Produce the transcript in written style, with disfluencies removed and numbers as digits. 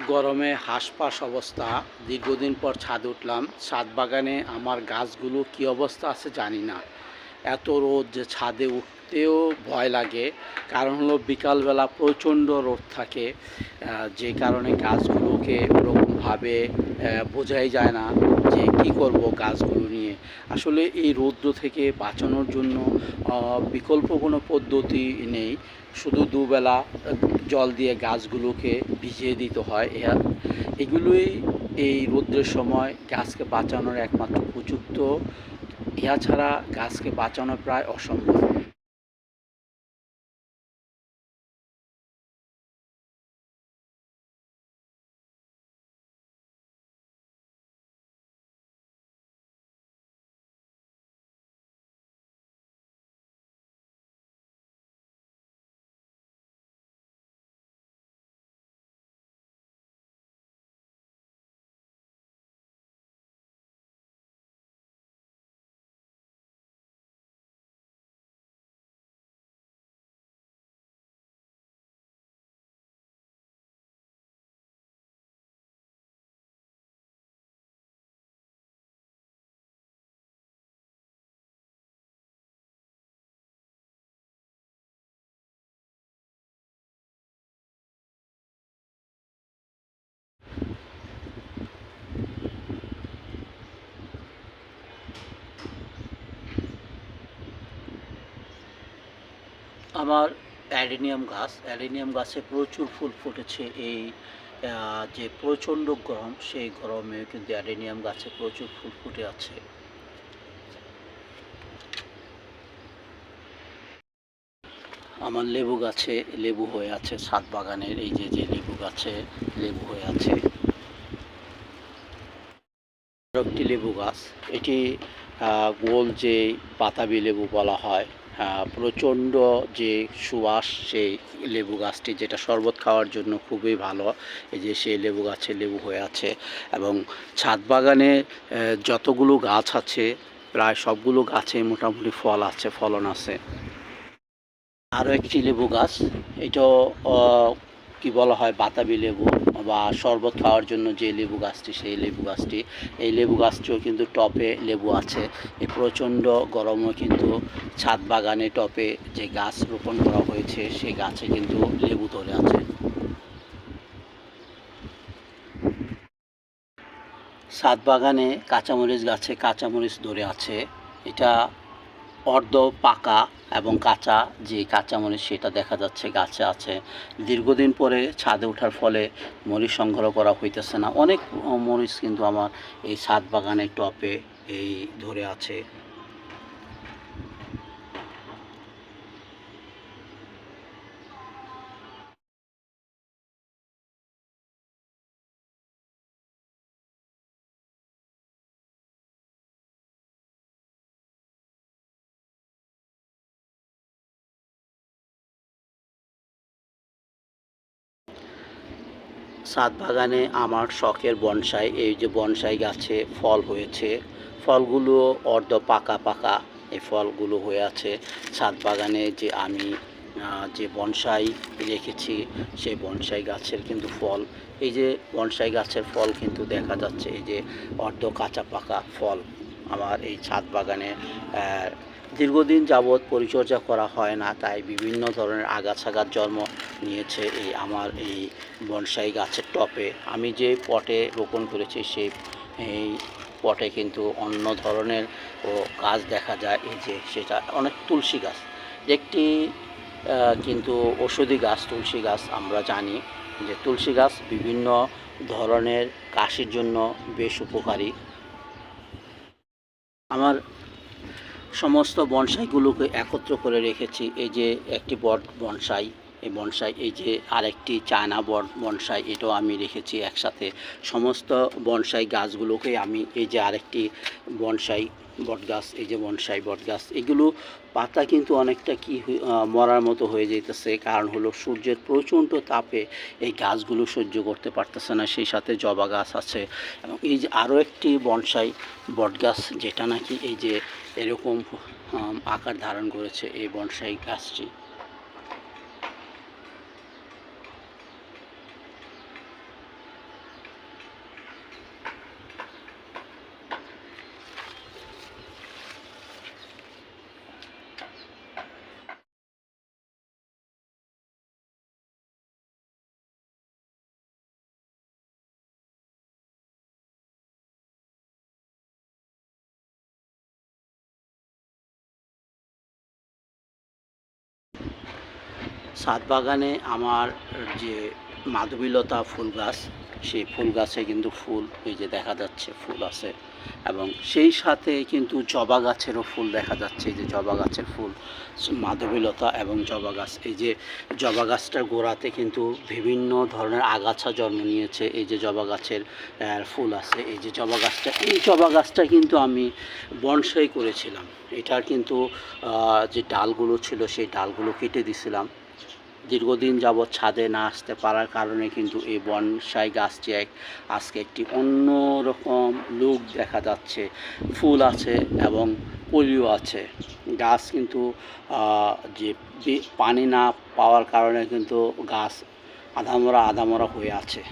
গরমে হাঁসফাঁস অবস্থা। দীর্ঘদিন পর ছাদে উঠলাম। ছাদ বাগানে আমার গাছগুলো কী অবস্থা আছে জানি না। এত রোদ যে ছাদে উঠতেও ভয় লাগে। কারণ হলো বিকালবেলা প্রচণ্ড রোদ থাকে, যে কারণে গাছগুলোকে ওরকমভাবে বোঝাই যায় না যে কী করব গাছগুলো নিয়ে। আসলে এই রৌদ্র থেকে বাঁচানোর জন্য বিকল্প কোনো পদ্ধতি নেই। শুধু দুবেলা জল দিয়ে গাছগুলোকে ভিজিয়ে দিতে হয়। এগুলোই এই রৌদ্রের সময় গাছকে বাঁচানোর একমাত্র উপযুক্ত। ইহা ছাড়া গাছকে বাঁচানো প্রায় অসম্ভব। আমার অ্যাডেনিয়াম গাছে প্রচুর ফুল ফুটেছে। এই যে প্রচণ্ড গরম, সেই গরমে কিন্তু অ্যাডেনিয়াম গাছে প্রচুর ফুল ফুটে আছে। আমার লেবু গাছে লেবু হয়ে আছে। ছাদ বাগানের এই যে যে লেবু গাছে লেবু হয়ে আছে। আরও একটি লেবু গাছ, এটি গোল যে বাতাবি লেবু বলা হয়, প্রচণ্ড যে সুবাস সেই লেবু গাছটি, যেটা শরবত খাওয়ার জন্য খুবই ভালো। এই যে সেই লেবু গাছে লেবু হয়ে আছে। এবং ছাদ বাগানে যতগুলো গাছ আছে প্রায় সবগুলো গাছে মোটামুটি ফলন আছে। আরও একটি লেবু গাছ, এটাও কি বলা হয় বাতাবি লেবু বা শরবত খাওয়ার জন্য যে লেবু গাছটি, সেই লেবু গাছটি। এই লেবু গাছটিও কিন্তু টপে লেবু আছে। এই প্রচণ্ড গরমও কিন্তু ছাদ বাগানে টপে যে গাছ রোপণ করা হয়েছে সেই গাছে কিন্তু লেবু ধরে আছে। ছাদ বাগানে কাঁচামরিচ গাছে কাঁচামরিচ ধরে আছে। এটা অর্ধ পাকা এবং কাঁচা যে কাঁচামরিচ সেটা দেখা যাচ্ছে গাছে আছে। দীর্ঘদিন পরে ছাদে ওঠার ফলে মরিচ সংগ্রহ করা হইতেছে না। অনেক মরিচ কিন্তু আমার এই ছাদ বাগানের টপে এই ধরে আছে। ছাদ বাগানে আমার শখের বনসাই, এই যে বনসাই গাছে ফল হয়েছে। ফলগুলো অর্ধ পাকা পাকা এই ফলগুলো হয়ে আছে। ছাদ বাগানে যে আমি যে বনসাই রেখেছি সেই বনসাই গাছের কিন্তু ফল, এই যে বনসাই গাছের ফল কিন্তু দেখা যাচ্ছে, এই যে অর্ধ কাঁচা পাকা ফল আমার এই ছাদ বাগানে। দীর্ঘদিন যাবৎ পরিচর্যা করা হয় না, তাই বিভিন্ন ধরনের আগাছাগাছ জন্ম নিয়েছে আমার এই বনসাই গাছের টপে। আমি যে পটে রোপণ করেছি সেই এই পটে কিন্তু অন্য ধরনের গাছ দেখা যায়। এই যে সেটা অনেক তুলসী গাছ, একটি কিন্তু ঔষধি গাছ তুলসী গাছ। আমরা জানি যে তুলসী গাছ বিভিন্ন ধরনের কাশির জন্য বেশ উপকারী। আমার সমস্ত বনসাইগুলোকে একত্র করে রেখেছি। এই যে একটি বট বনসাই, এই বনসাই, এই যে আরেকটি চায়না বনসাই, এটাও আমি রেখেছি একসাথে। সমস্ত বনসাই গাছগুলোকে আমি, এই যে আরেকটি বনসাই বটগাছ, এই যে বনসাই বটগাছ, এগুলো পাতা কিন্তু অনেকটা কি মরার মতো হয়ে যেতেছে। কারণ হলো সূর্যের প্রচণ্ড তাপে এই গাছগুলো সহ্য করতে পারতেছে না। সেই সাথে জবা গাছ আছে এবং এই যে আরও একটি বনসাই বটগাছ, যেটা নাকি এই যে এরকম আকার ধারণ করেছে এই বনসাই গাছটি। ছাদ বাগানে আমার যে মাধবীলতা ফুল গাছ, সেই ফুল গাছে কিন্তু ফুল এই যে দেখা যাচ্ছে ফুল আছে, এবং সেই সাথে কিন্তু জবা গাছেরও ফুল দেখা যাচ্ছে। এই যে জবা গাছের ফুল, মাধবীলতা এবং জবা গাছ, এই যে জবা গাছটার গোড়াতে কিন্তু বিভিন্ন ধরনের আগাছা জন্ম নিয়েছে। এই যে জবা গাছের ফুল আছে, এই যে জবা গাছটা, এই জবা গাছটা কিন্তু আমি বনসাই করেছিলাম। এটার কিন্তু যে ডালগুলো ছিল সেই ডালগুলো কেটে দিছিলাম। দীর্ঘদিন যাবৎ ছাদে না আসতে পারার কারণে কিন্তু এই বনসাই গাছটি আজকে একটি অন্য রকম লুক দেখা যাচ্ছে। ফুল আছে এবং কলিও আছে। গাছ কিন্তু যে পানি না পাওয়ার কারণে কিন্তু গাছ আধামরা আধামরা হয়ে আছে।